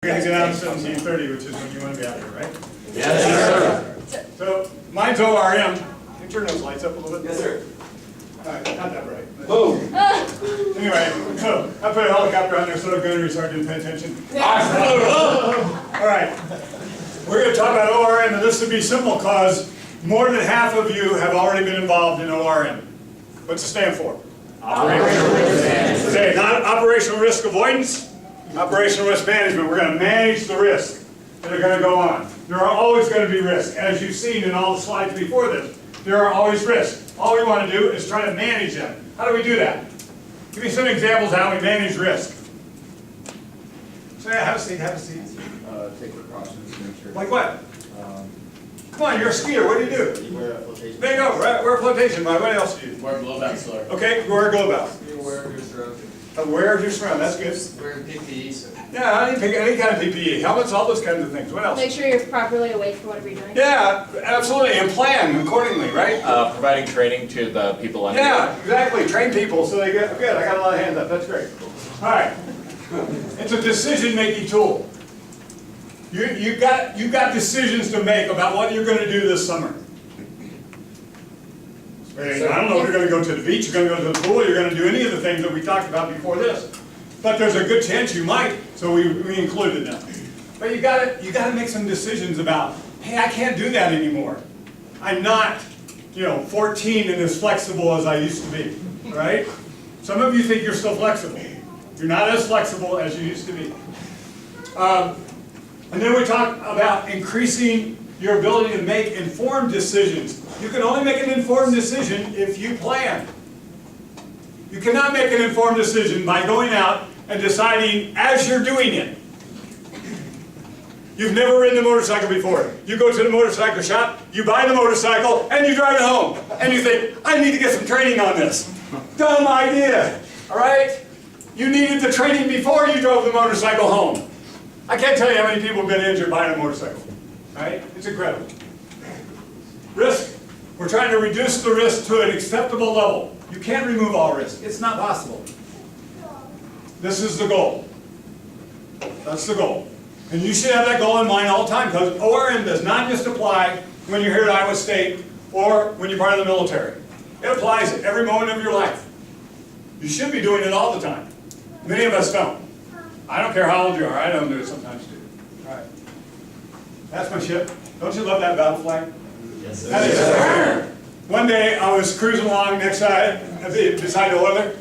We're going to get out of 1730, which is when you want to be out here, right? Yes, sir. So mine's ORM. Can you turn those lights up a little bit? Yes, sir. All right, not that bright. Boom. Anyway, so I put a helicopter on there so the gunnery sergeant didn't pay attention. All right, we're going to talk about ORM, and this would be simple because more than half of you have already been involved in ORM. What's it stand for? Operational risk management. Okay, not operational risk avoidance. Operational risk management. We're going to manage the risks that are going to go on. There are always going to be risks. As you've seen in all the slides before this, there are always risks. All we want to do is try to manage them. How do we do that? Give me some examples of how we manage risk. So yeah, have a seat, have a seat. Take precautions to make sure. Like what? Come on, you're a skier. What do you do? Wear a flotation. There you go. Wear a flotation. What else do you do? Wear blowback sir. Okay, wear a glow belt. Be aware of your stroke. Aware of your surround. That's good. Wear PPE, sir. Yeah, any kind of PPE, helmets, all those kinds of things. What else? Make sure you're properly awake for whatever you're doing. Yeah, absolutely, and plan accordingly, right? Providing training to the people under Yeah, exactly. Train people so they get good. I got a lot of hands up. That's great. All right. It's a decision-making tool. You got decisions to make about what you're going to do this summer. I don't know if you're going to go to the beach, you're going to go to the pool, you're going to do any of the things that we talked about before this. But there's a good chance you might, so we included them. But you got to make some decisions about, hey, I can't do that anymore. I'm not, 14 and as flexible as I used to be, right? Some of you think you're still flexible. You're not as flexible as you used to be. And then we talk about increasing your ability to make informed decisions. You can only make an informed decision if you plan. You cannot make an informed decision by going out and deciding as you're doing it. You've never ridden a motorcycle before. You go to the motorcycle shop, you buy the motorcycle, and you drive it home. And you think, I need to get some training on this. Dumb idea, all right? You needed the training before you drove the motorcycle home. I can't tell you how many people have been injured buying a motorcycle, right? It's incredible. Risk. We're trying to reduce the risk to an acceptable level. You can't remove all risk. It's not possible. This is the goal. That's the goal. And you should have that goal in mind all the time because ORM does not just apply when you're here at Iowa State or when you're part of the military. It applies at every moment of your life. You should be doing it all the time. Many of us don't. I don't care how old you are. I don't do it sometimes too. All right. That's my ship. Don't you love that battle flag? Yes, sir. That is rare. One day I was cruising along next side, beside the oiler,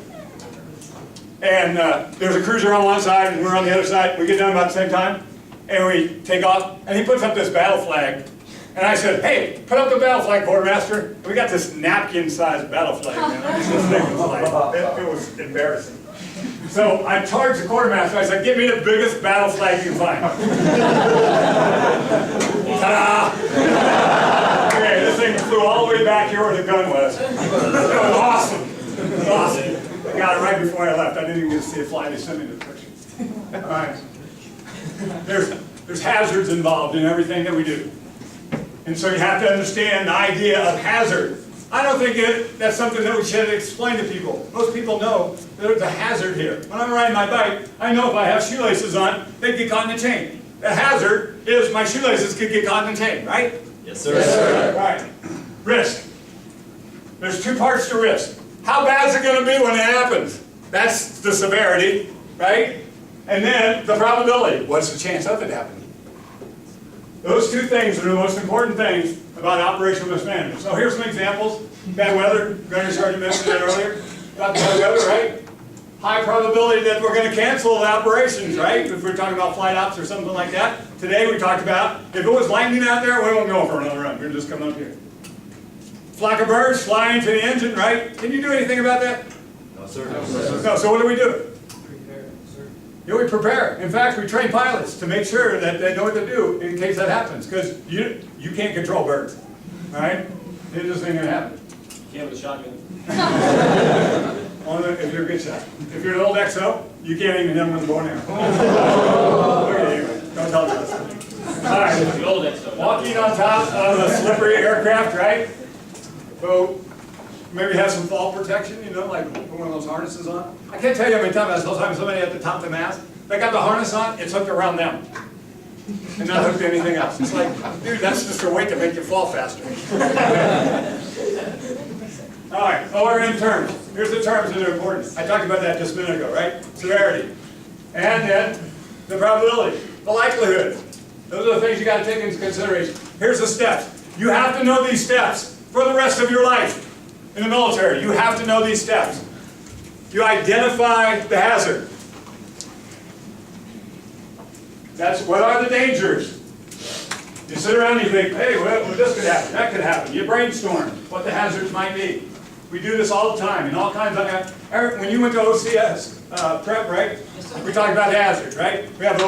and there's a cruiser on one side and we're on the other side. We get done about the same time, and we take off, and he puts up this battle flag. And I said, hey, put up the battle flag, quartermaster. We got this napkin-sized battle flag, man. This thing was like, it was embarrassing. So I charged the quartermaster. I said, give me the biggest battle flag you can find. Ta-da! Okay, this thing flew all the way back here where the gun was. It was awesome. It was awesome. I got it right before I left. I didn't even get to see it fly. They sent me the picture. All right. There's hazards involved in everything that we do. And so you have to understand the idea of hazard. I don't think that's something that we should explain to people. Most people know that there's a hazard here. When I'm riding my bike, I know if I have shoelaces on, they get caught in the chain. The hazard is my shoelaces could get caught in the chain, right? Yes, sir. Yes, sir. Right. Risk. There's two parts to risk. How bad is it going to be when it happens? That's the severity, right? And then the probability. What's the chance of it happening? Those two things are the most important things about operational risk management. So here's some examples. Bad weather. Gunnery Sergeant mentioned that earlier. About bad weather, right? High probability that we're going to cancel the operations, right? If we're talking about flight ops or something like that. Today we talked about, if it was lightning out there, we won't go for another run. We're just coming up here. Flock of birds flying into the engine, right? Can you do anything about that? No, sir. No, so what do we do? We prepare. In fact, we train pilots to make sure that they know what to do in case that happens, because you can't control birds, all right? It just ain't gonna happen. You can't with a shotgun. Only if you're a good shot. If you're an old XO, you can't even hit them with a bow and arrow. Okay, don't tell us. All right. The old XO. Walking on top of a slippery aircraft, right? So maybe have some fall protection, like put one of those harnesses on. I can't tell you how many times I saw somebody at the top of the mast They got the harness on, it's hooked around them. And not hooked to anything else. It's like, dude, that's just a weight to make you fall faster. All right, ORM terms. Here's the terms that are important. I talked about that just a minute ago, right? Severity. And then the probability, the likelihood. Those are the things you got to take into consideration. Here's the steps. You have to know these steps for the rest of your life in the military. You have to know these steps. You identify the hazard. That's what are the dangers. You sit around and you think, hey, well, this could happen, that could happen. You brainstorm what the hazards might be. We do this all the time in all kinds of, Eric, when you went to OCS prep, right? We talked about hazards, right? We have the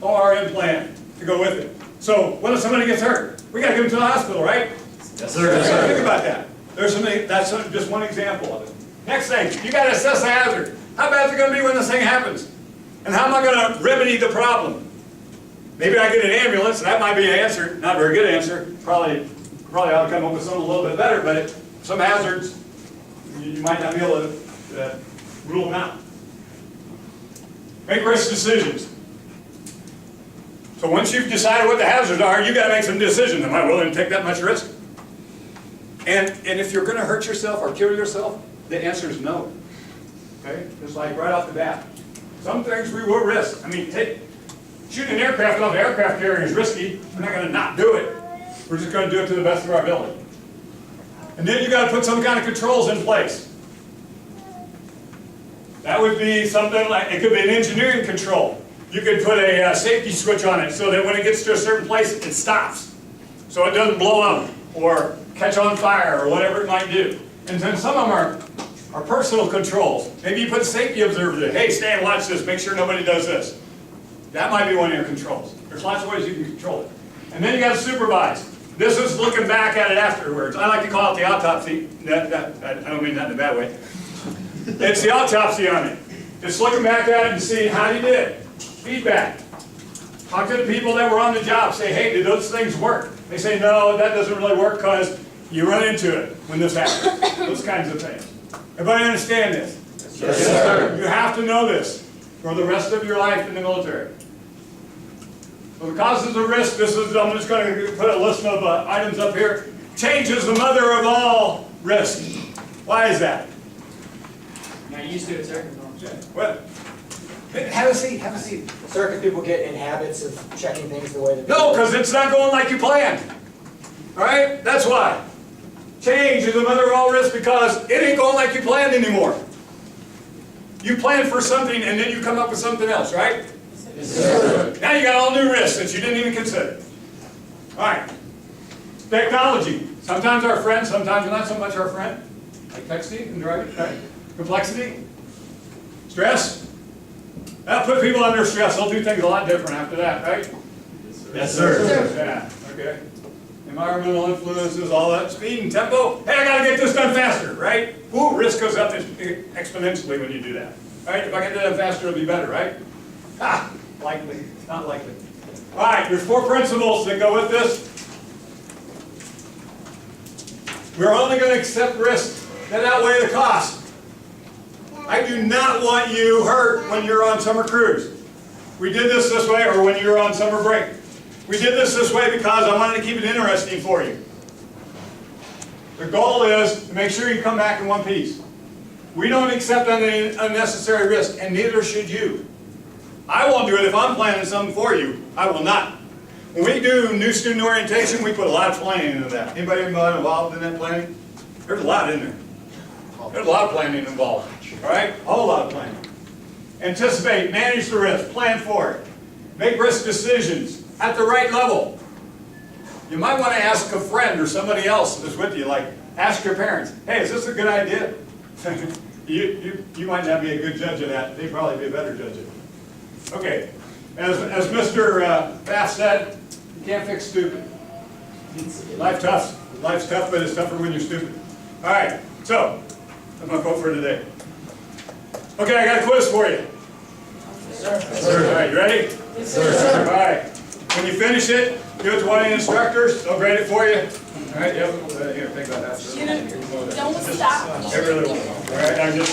ORM plan to go with it. So what if somebody gets hurt? We got to get them to the hospital, right? Yes, sir. Yes, sir. Think about that. There's something, that's just one example of it. Next thing, you got to assess the hazard. How bad is it going to be when this thing happens? And how am I going to remedy the problem? Maybe I get an ambulance, that might be an answer. Not a very good answer. Probably ought to come up with something a little bit better, but some hazards, you might not be able to rule them out. Make risk decisions. So once you've decided what the hazards are, you've got to make some decisions. Am I willing to take that much risk? And if you're going to hurt yourself or kill yourself, the answer is no. Okay? Just like right off the bat. Some things we will risk. I mean, shooting an aircraft off an aircraft carrier is risky. We're not going to not do it. We're just going to do it to the best of our ability. And then you got to put some kind of controls in place. That would be something like, it could be an engineering control. You could put a safety switch on it so that when it gets to a certain place, it stops. So it doesn't blow up or catch on fire or whatever it might do. And then some of them are personal controls. Maybe you put safety observers there. Hey, Stan, watch this. Make sure nobody does this. That might be one of your controls. There's lots of ways you can control it. And then you got to supervise. This is looking back at it afterwards. I like to call it the autopsy. I don't mean that in a bad way. It's the autopsy on it. Just looking back at it and seeing how you did. Feedback. Talk to the people that were on the job. Say, hey, did those things work? They say, no, that doesn't really work because you run into it when this happens. Those kinds of things. Everybody understand this? Yes, sir. You have to know this for the rest of your life in the military. So the causes of risk, I'm just going to put a list of items up here. Change is the mother of all risk. Why is that? Not used to it, sir. What? Have a seat, have a seat. Sir, can people get in habits of checking things the way that they No, because it's not going like you planned. All right? That's why. Change is the mother of all risk because it ain't going like you planned anymore. You planned for something and then you come up with something else, right? Yes, sir. Now you got all new risks that you didn't even consider. All right. Technology. Sometimes our friend, sometimes not so much our friend. Like texting and driving, right? Complexity. Stress. That'll put people under stress. They'll do things a lot different after that, right? Yes, sir. Yeah, okay. Environmental influences, all that. Speed and tempo. Hey, I gotta get this done faster, right? Ooh, risk goes up exponentially when you do that. Right? If I get it done faster, it'll be better, right? Ah, likely. It's not likely. All right, there's 4 principles that go with this. We're only going to accept risks that outweigh the cost. I do not want you hurt when you're on summer cruise. We did this way, or when you're on summer break. We did this way because I wanted to keep it interesting for you. The goal is to make sure you come back in one piece. We don't accept any unnecessary risk, and neither should you. I won't do it if I'm planning something for you. I will not. When we do new student orientation, we put a lot of planning into that. Anybody involved in that planning? There's a lot in there. There's a lot of planning involved. All right? A whole lot of planning. Anticipate, manage the risk, plan for it. Make risk decisions at the right level. You might want to ask a friend or somebody else that's with you, like ask your parents, hey, is this a good idea? you might not be a good judge of that. They'd probably be a better judge of it. Okay, as Mr. Bass said, you can't fix stupid. Life's tough, but it's tougher when you're stupid. All right, so that's my quote for today. Okay, I got a quiz for you. Yes, sir. All right, you ready? Yes, sir. All right. When you finish it, give it to one of the instructors. They'll grade it for you. All right, yep. Here, take that. Don't stop. I really will. All right, I'm just